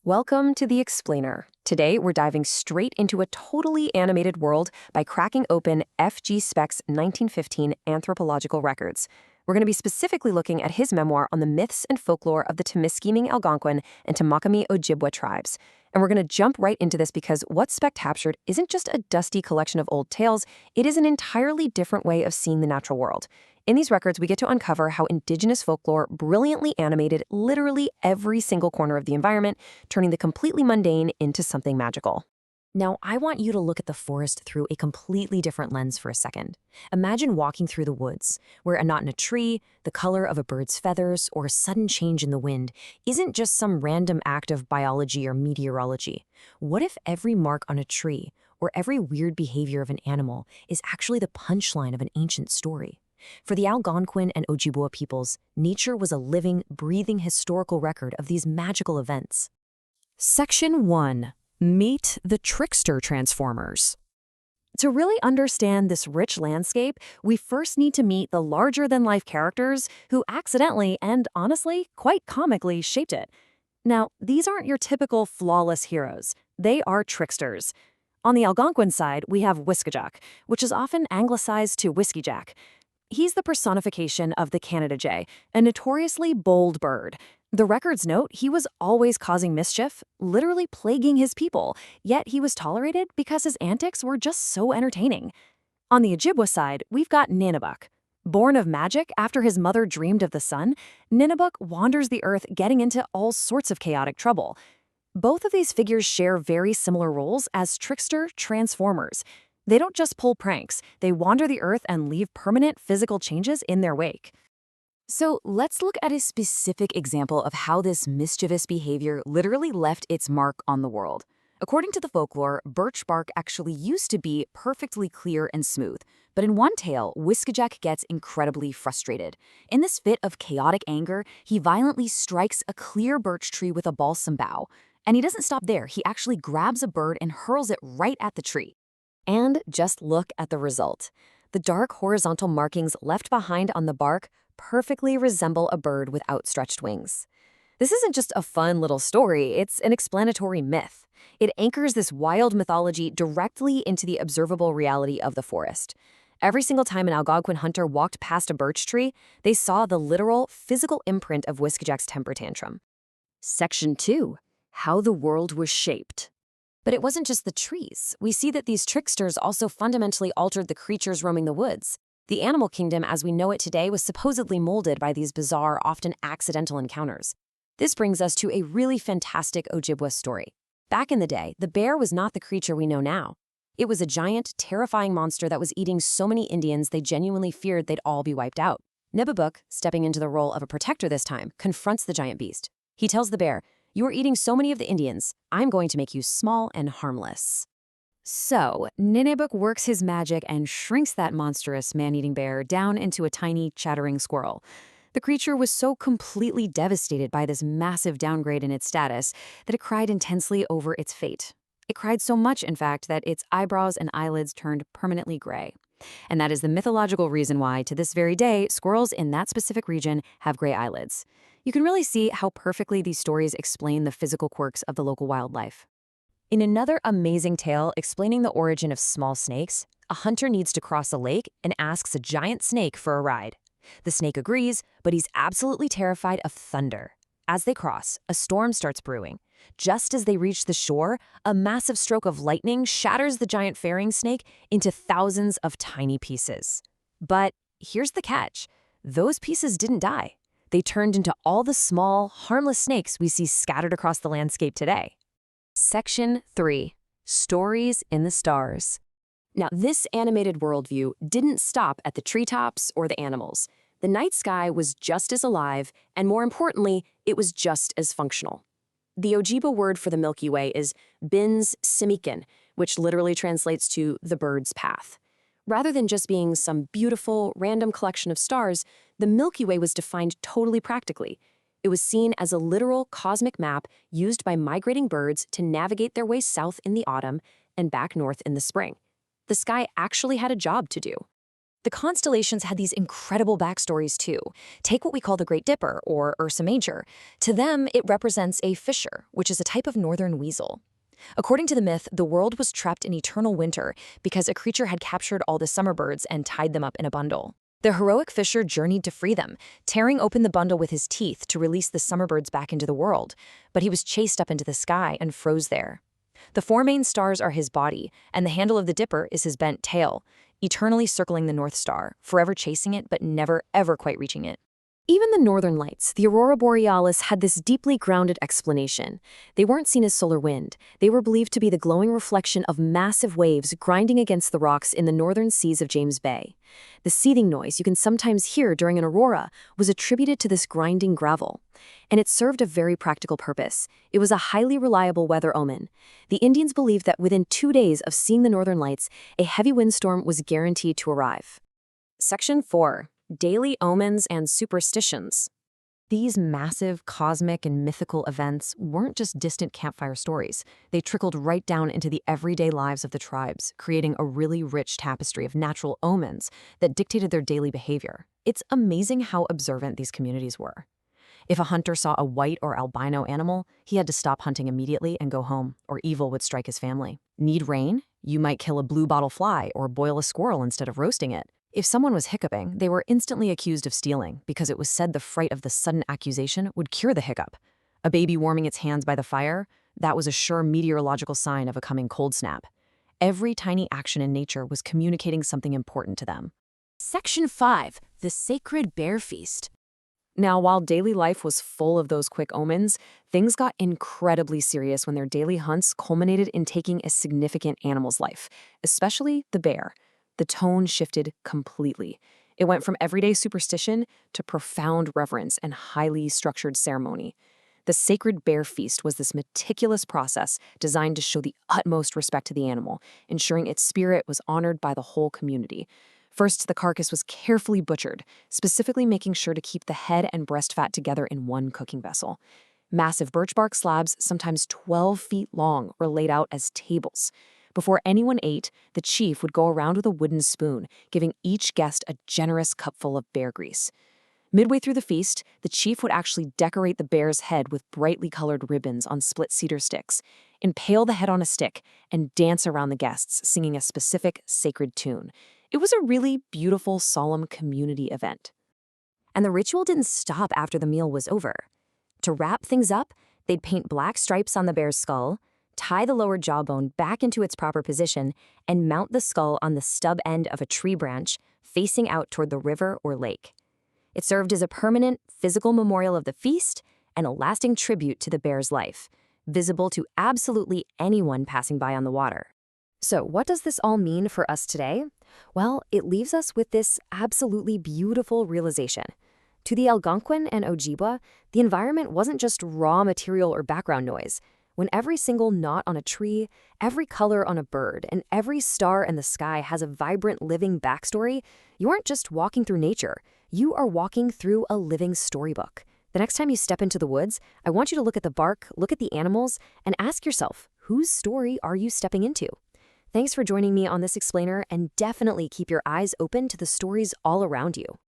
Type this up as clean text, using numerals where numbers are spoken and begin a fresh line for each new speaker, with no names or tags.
Welcome to The Explainer. Today, we're diving straight into a totally animated world by cracking open F.G. Speck's 1915 anthropological records. We're going to be specifically looking at his memoir on the myths and folklore of the Temiskaming Algonquin and Temakami Ojibwe tribes. And we're going to jump right into this because what Speck captured isn't just a dusty collection of old tales, it is an entirely different way of seeing the natural world. In these records, we get to uncover how indigenous folklore brilliantly animated literally every single corner of the environment, turning the completely mundane into something magical. Now, I want you to look at the forest through a completely different lens for a second. Imagine walking through the woods, where a knot in a tree, the color of a bird's feathers, or a sudden change in the wind isn't just some random act of biology or meteorology. What if every mark on a tree, or every weird behavior of an animal, is actually the punchline of an ancient story? For the Algonquin and Ojibwe peoples, nature was a living, breathing historical record of these magical events. Section 1. Meet the trickster transformers. To really understand this rich landscape, we first need to meet the larger-than-life characters who accidentally and, honestly, quite comically shaped it. Now, these aren't your typical flawless heroes. They are tricksters. On the Algonquin side, we have Wiskajak, which is often anglicized to Whiskey Jack. He's the personification of the Canada jay, a notoriously bold bird. The records note he was always causing mischief, literally plaguing his people, yet he was tolerated because his antics were just so entertaining. On the Ojibwe side, we've got Ninibuk. Born of magic after his mother dreamed of the sun, Ninibuk wanders the earth getting into all sorts of chaotic trouble. Both of these figures share very similar roles as trickster transformers. They don't just pull pranks, they wander the earth and leave permanent physical changes in their wake. So let's look at a specific example of how this mischievous behavior literally left its mark on the world. According to the folklore, birch bark actually used to be perfectly clear and smooth. But in one tale, Wiskajak gets incredibly frustrated. In this fit of chaotic anger, he violently strikes a clear birch tree with a balsam bough. And he doesn't stop there, he actually grabs a bird and hurls it right at the tree. And just look at the result. The dark horizontal markings left behind on the bark perfectly resemble a bird with outstretched wings. This isn't just a fun little story, it's an explanatory myth. It anchors this wild mythology directly into the observable reality of the forest. Every single time an Algonquin hunter walked past a birch tree, they saw the literal, physical imprint of Wiskajak's temper tantrum. Section 2. How the world was shaped. But it wasn't just the trees. We see that these tricksters also fundamentally altered the creatures roaming the woods. The animal kingdom as we know it today was supposedly molded by these bizarre, often accidental encounters. This brings us to a really fantastic Ojibwe story. Back in the day, the bear was not the creature we know now. It was a giant, terrifying monster that was eating so many Indians they genuinely feared they'd all be wiped out. Nibibuk, stepping into the role of a protector this time, confronts the giant beast. He tells the bear, "You are eating so many of the Indians. I'm going to make you small and harmless." So, Ninibuk works his magic and shrinks that monstrous man-eating bear down into a tiny, chattering squirrel. The creature was so completely devastated by this massive downgrade in its status that it cried intensely over its fate. It cried so much, in fact, that its eyebrows and eyelids turned permanently gray. And that is the mythological reason why, to this very day, squirrels in that specific region have gray eyelids. You can really see how perfectly these stories explain the physical quirks of the local wildlife. In another amazing tale explaining the origin of small snakes, a hunter needs to cross a lake and asks a giant snake for a ride. The snake agrees, but he's absolutely terrified of thunder. As they cross, a storm starts brewing. Just as they reach the shore, a massive stroke of lightning shatters the giant faring snake into thousands of tiny pieces. But here's the catch. Those pieces didn't die. They turned into all the small, harmless snakes we see scattered across the landscape today. Section 3. Stories in the Stars. Now, this animated worldview didn't stop at the treetops or the animals. The night sky was just as alive, and more importantly, it was just as functional. The Ojibwe word for the Milky Way is Bins Simikin, which literally translates to the bird's path. Rather than just being some beautiful, random collection of stars, the Milky Way was defined totally practically. It was seen as a literal cosmic map used by migrating birds to navigate their way south in the autumn and back north in the spring. The sky actually had a job to do. The constellations had these incredible backstories too. Take what we call the Great Dipper, or Ursa Major. To them, it represents a fisher, which is a type of northern weasel. According to the myth, the world was trapped in eternal winter because a creature had captured all the summer birds and tied them up in a bundle. The heroic fisher journeyed to free them, tearing open the bundle with his teeth to release the summer birds back into the world, but he was chased up into the sky and froze there. The four main stars are his body, and the handle of the Dipper is his bent tail, eternally circling the North Star, forever chasing it but never ever quite reaching it. Even the northern lights, the aurora borealis, had this deeply grounded explanation. They weren't seen as solar wind. They were believed to be the glowing reflection of massive waves grinding against the rocks in the northern seas of James Bay. The seething noise you can sometimes hear during an aurora was attributed to this grinding gravel. And it served a very practical purpose. It was a highly reliable weather omen. The Indians believed that within 2 days of seeing the northern lights, a heavy windstorm was guaranteed to arrive. Section 4. Daily omens and superstitions. These massive cosmic and mythical events weren't just distant campfire stories. They trickled right down into the everyday lives of the tribes, creating a really rich tapestry of natural omens that dictated their daily behavior. It's amazing how observant these communities were. If a hunter saw a white or albino animal, he had to stop hunting immediately and go home, or evil would strike his family. Need rain? You might kill a blue bottle fly or boil a squirrel instead of roasting it. If someone was hiccuping, they were instantly accused of stealing because it was said the fright of the sudden accusation would cure the hiccup. A baby warming its hands by the fire, that was a sure meteorological sign of a coming cold snap. Every tiny action in nature was communicating something important to them. Section 5. The Sacred Bear Feast. Now, while daily life was full of those quick omens, things got incredibly serious when their daily hunts culminated in taking a significant animal's life, especially the bear. The tone shifted completely. It went from everyday superstition to profound reverence and highly structured ceremony. The Sacred Bear Feast was this meticulous process designed to show the utmost respect to the animal, ensuring its spirit was honored by the whole community. First, the carcass was carefully butchered, specifically making sure to keep the head and breast fat together in one cooking vessel. Massive birch bark slabs, sometimes 12 feet long, were laid out as tables. Before anyone ate, the chief would go around with a wooden spoon, giving each guest a generous cupful of bear grease. Midway through the feast, the chief would actually decorate the bear's head with brightly colored ribbons on split cedar sticks, impale the head on a stick, and dance around the guests, singing a specific sacred tune. It was a really beautiful, solemn community event. And the ritual didn't stop after the meal was over. To wrap things up, they'd paint black stripes on the bear's skull, tie the lower jawbone back into its proper position, and mount the skull on the stub end of a tree branch, facing out toward the river or lake. It served as a permanent, physical memorial of the feast and a lasting tribute to the bear's life, visible to absolutely anyone passing by on the water. So, what does this all mean for us today? Well, it leaves us with this absolutely beautiful realization. To the Algonquin and Ojibwe, the environment wasn't just raw material or background noise. When every single knot on a tree, every color on a bird, and every star in the sky has a vibrant living backstory, you aren't just walking through nature, you are walking through a living storybook. The next time you step into the woods, I want you to look at the bark, look at the animals, and ask yourself, whose story are you stepping into? Thanks for joining me on this explainer, and definitely keep your eyes open to the stories all around you.